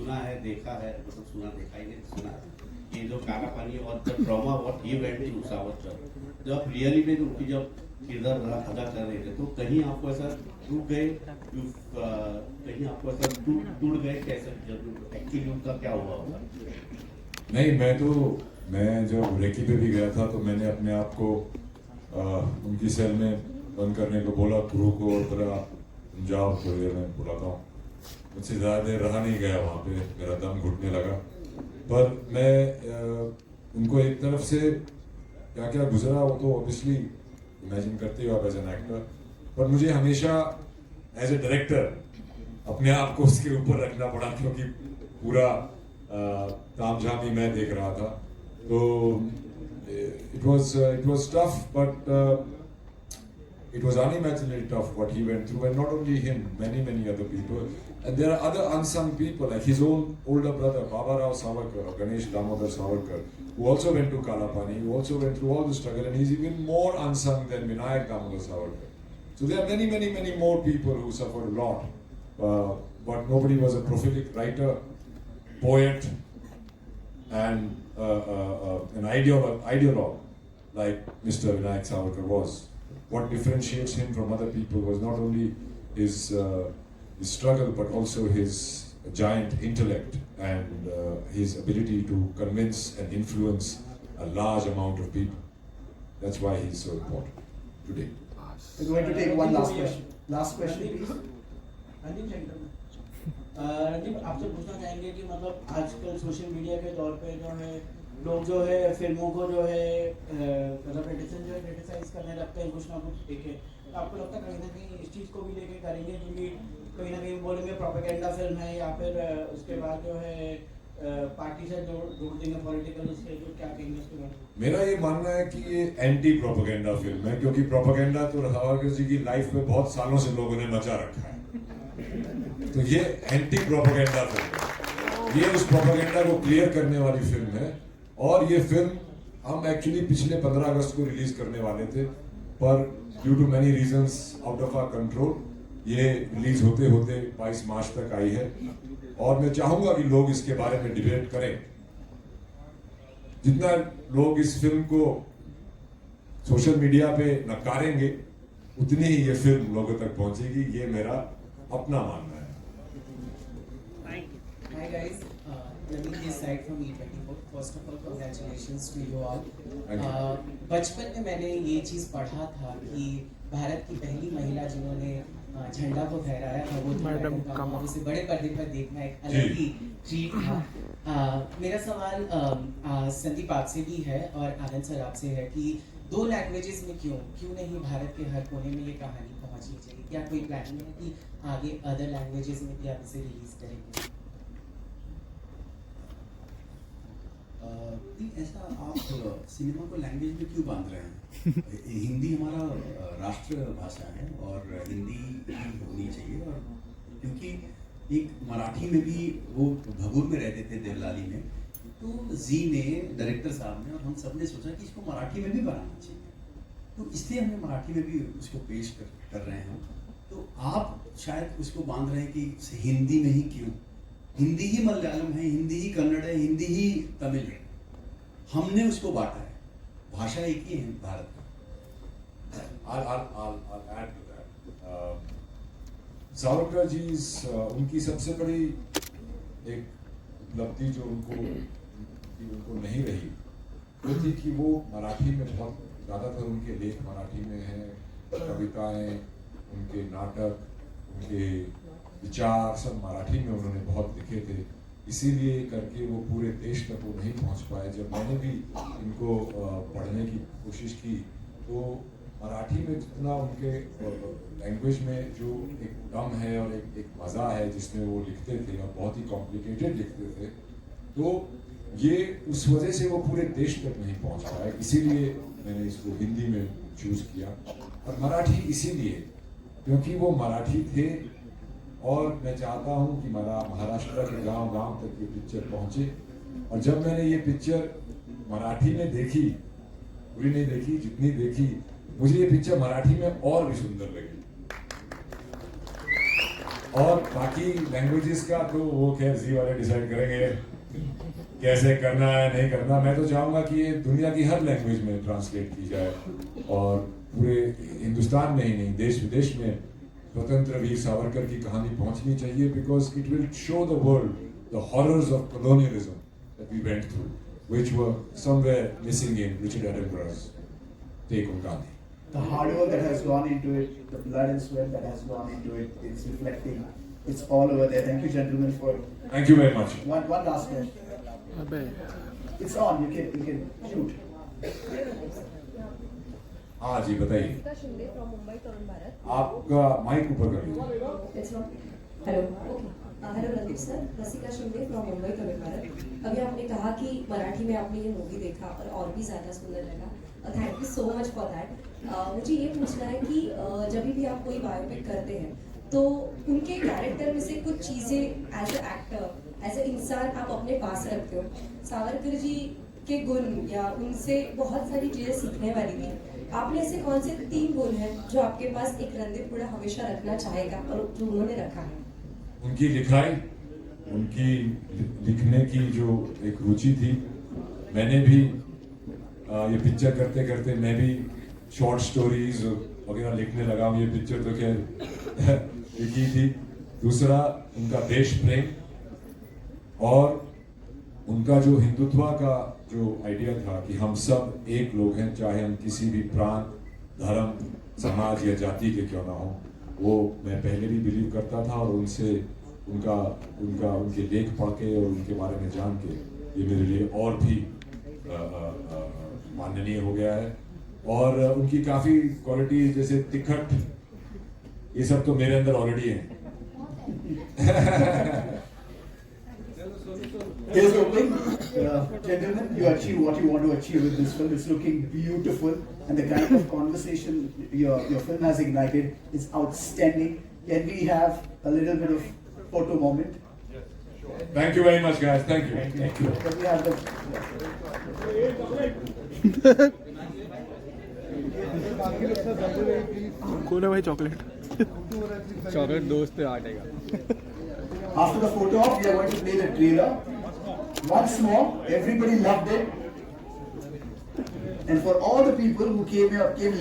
सुना है, देखा है, मतलब सुना देखा ही नहीं, सुना ये जो काला पानी और the trauma what he went through Savarkar, जब आप रियली में उनकी जब किरदार अदा कर रहे थे तो कहीं आपको ऐसा टूट गए, कहीं आपको ऐसा टूट गए कैसे, जब एक्चुअली उनका क्या हुआ होगा? नहीं, मैं जब रेकी पे भी गया था तो मैंने अपने आप को उनकी सेल में बंद करने को बोला, क्रू को, और बोला जाओ थोड़ी देर में बुलाता हूँ। मुझसे ज़्यादा देर रहा नहीं गया वहाँ पे, मेरा दम घुटने लगा। पर मैं उनको एक तरफ से क्या क्या गुजरा वो तो ऑब्वियसली इमेजिन करते हो आप एज एन एक्टर, पर मुझे हमेशा एज ए डायरेक्टर अपने आप को उसके ऊपर रखना पड़ा, क्योंकि पूरा तामझाम ही मैं देख रहा था। तो it was tough, but it was unimaginably tough what he went through, and not only him, many other people. And there are other unsung people like his own older brother Baba Rao Savarkar, Ganesh Damodar Savarkar, who also went to Kalapani, who also went through all the struggle, and he's even more unsung than Vinayak Damodar Savarkar. So there are many more people who suffered a lot, but nobody was a prolific writer, poet, and an ideologue like Mr. Vinayak Savarkar was. What differentiates him from other people was not only his struggle, but also his giant intellect and his ability to convince and influence a large amount of people. That's why he's so important today. We're going to take one last question. Last question, please. Ranjit, आपसे पूछना चाहेंगे कि मतलब आजकल social media के तौर पे जो है लोग जो है फिल्मों को जो है मतलब क्रिटिसाइज करने लगते हैं कुछ ना कुछ देखे, तो आपको लगता है कहीं ना कहीं इस चीज़ को भी लेके करेंगे क्योंकि कहीं ना कहीं बोलेंगे प्रोपेगेंडा फिल्म है, या फिर उसके बाद जो है पार्टी से जोड़ देंगे पॉलिटिकल, उसके जो क्या कहेंगे उसके बारे में? मेरा ये मानना है कि ये एंटी प्रोपेगेंडा फिल्म है, क्योंकि प्रोपेगेंडा तो सावरकर जी की लाइफ में बहुत सालों से लोगों ने मचा रखा है। तो ये एंटी प्रोपेगेंडा फिल्म है, ये उस प्रोपेगेंडा को क्लियर करने वाली फिल्म है। और ये फिल्म हम एक्चुअली पिछले 15 अगस्त को रिलीज करने वाले थे, पर due to many reasons out of our control ये रिलीज होते होते 22 मार्च तक आई है। और मैं चाहूंगा कि लोग इसके बारे में डिबेट करें। जितना लोग इस फिल्म को सोशल मीडिया पे नकारेंगे, उतनी ही ये फिल्म लोगों तक पहुंचेगी, ये मेरा अपना मानना है। Hi guys, Naveen this side from E24. First of all, congratulations to you all. बचपन में मैंने ये चीज़ पढ़ा था कि भारत की पहली महिला जिन्होंने झंडा को फहराया था वो मैडम का, उसे बड़े पर्दे पर देखना एक अलग ही ट्रीट था। मेरा सवाल संदीप आपसे भी है और आनंद सर आपसे है कि 2 लैंग्वेजेस में क्यों नहीं भारत के हर कोने में ये कहानी पहुंचनी चाहिए? क्या कोई प्लानिंग है कि आगे अदर लैंग्वेजेस में भी आप इसे रिलीज करेंगे? ऐसा आप सिनेमा को लैंग्वेज में क्यों बांध रहे हैं? हिंदी हमारा राष्ट्र भाषा है और हिंदी ही होनी चाहिए। और क्योंकि एक मराठी में भी वो भगूर में रहते थे देवलाली में, तो जी ने, डायरेक्टर साहब ने और हम सब ने सोचा कि इसको मराठी में भी बनाना चाहिए, तो इसलिए हमने मराठी में भी उसको पेश कर रहे हैं। तो आप शायद उसको बांध रहे हैं कि हिंदी में ही क्यों? हिंदी ही मलयालम है, हिंदी ही कन्नड़ है, हिंदी ही तमिल है, हमने उसको बांटा है। भाषा एक ही है भारत का। I'll add to that. Savarkar ji उनकी सबसे बड़ी एक उपलब्धि जो उनको नहीं रही वो थी कि वो मराठी में बहुत ज़्यादातर उनके लेख मराठी में हैं, कविताएं, उनके नाटक, उनके विचार सब मराठी में उन्होंने बहुत लिखे थे। इसीलिए करके वो पूरे देश तक वो नहीं पहुंच पाए। जब मैंने भी इनको पढ़ने की कोशिश की तो मराठी में जितना उनके लैंग्वेज में जो एक दम है और एक मज़ा है जिसमें वो लिखते थे और बहुत ही कॉम्प्लिकेटेड लिखते थे, तो ये उस वजह से वो पूरे देश तक नहीं पहुंच पाए। इसीलिए मैंने इसको हिंदी में चूज़ किया और मराठी इसीलिए क्योंकि वो मराठी थे। और मैं चाहता हूं कि महाराष्ट्र के गांव तक ये पिक्चर पहुंचे। और जब मैंने ये पिक्चर मराठी में देखी, पूरी नहीं देखी, जितनी देखी, मुझे ये पिक्चर मराठी में और भी सुंदर लगी। और बाकी लैंग्वेजेस का तो वो खैर जी वाले डिसाइड करेंगे कैसे करना है नहीं करना। मैं तो चाहूँगा कि ये दुनिया की हर लैंग्वेज में ट्रांसलेट की जाए और पूरे हिंदुस्तान में ही नहीं देश विदेश में स्वतंत्र वीर सावरकर की कहानी पहुंचनी चाहिए, because it will show the world the horrors of colonialism that we went through, which were somewhere missing in Richard Attenborough's take on Gandhi. The hard work that has gone into it, the blood and sweat that has gone into it, it's reflecting. It's all over there. Thank you, gentlemen, for Thank you very much. one last question. It's on. You can shoot. हाँ जी बताइए। Rasika Shinde from Mumbai Tarun Bharat. आपका mike ऊपर कर लीजिए। It's not hello okay hello Randeep sir, Rasika Shinde from Mumbai Tarun Bharat. अभी आपने कहा कि मराठी में आपने ये मूवी देखा और भी ज़्यादा सुंदर लगा। Thank you so much for that. मुझे ये पूछना है कि जब भी आप कोई बायोपिक करते हैं तो उनके कैरेक्टर में से कुछ चीज़ें as a actor as a इंसान आप अपने पास रखते हो। सावरकर जी के गुण या उनसे बहुत सारी चीज़ें सीखने वाली थी। आपने ऐसे कौन से 3 गुण हैं जो आपके पास एक रणदीप हुड्डा हमेशा रखना चाहेगा और जो उन्होंने रखा है? उनकी लिखाई, उनकी लिखने की जो एक रुचि थी। मैंने भी ये पिक्चर करते करते मैं भी शॉर्ट स्टोरीज वगैरह लिखने लगा हूँ। ये पिक्चर तो खैर लिखी थी। दूसरा उनका देश प्रेम और उनका जो हिंदुत्व का जो आइडिया था कि हम सब एक लोग हैं, चाहे हम किसी भी प्रांत, धर्म, समाज या जाति के क्यों ना हो। वो मैं पहले भी बिलीव करता था और उनसे उनके लेख पढ़ के और उनके बारे में जान के ये मेरे लिए और भी माननीय हो गया है। और उनकी काफ़ी क्वालिटी जैसे तिखट, ये सब तो मेरे अंदर ऑलरेडी है। Here's hoping, gentlemen, you achieve what you want to achieve with this film. It's looking beautiful, and the kind of conversation your film has ignited is outstanding. Can we have a little bit of photo moment? Thank you very much, guys. Thank you. Thank you. Can we have the? कौन है भाई chocolate? Chocolate दोस्त पे आटेगा। After the photo op, we are going to play the trailer. Once more, everybody loved it, and for all the people who came here, came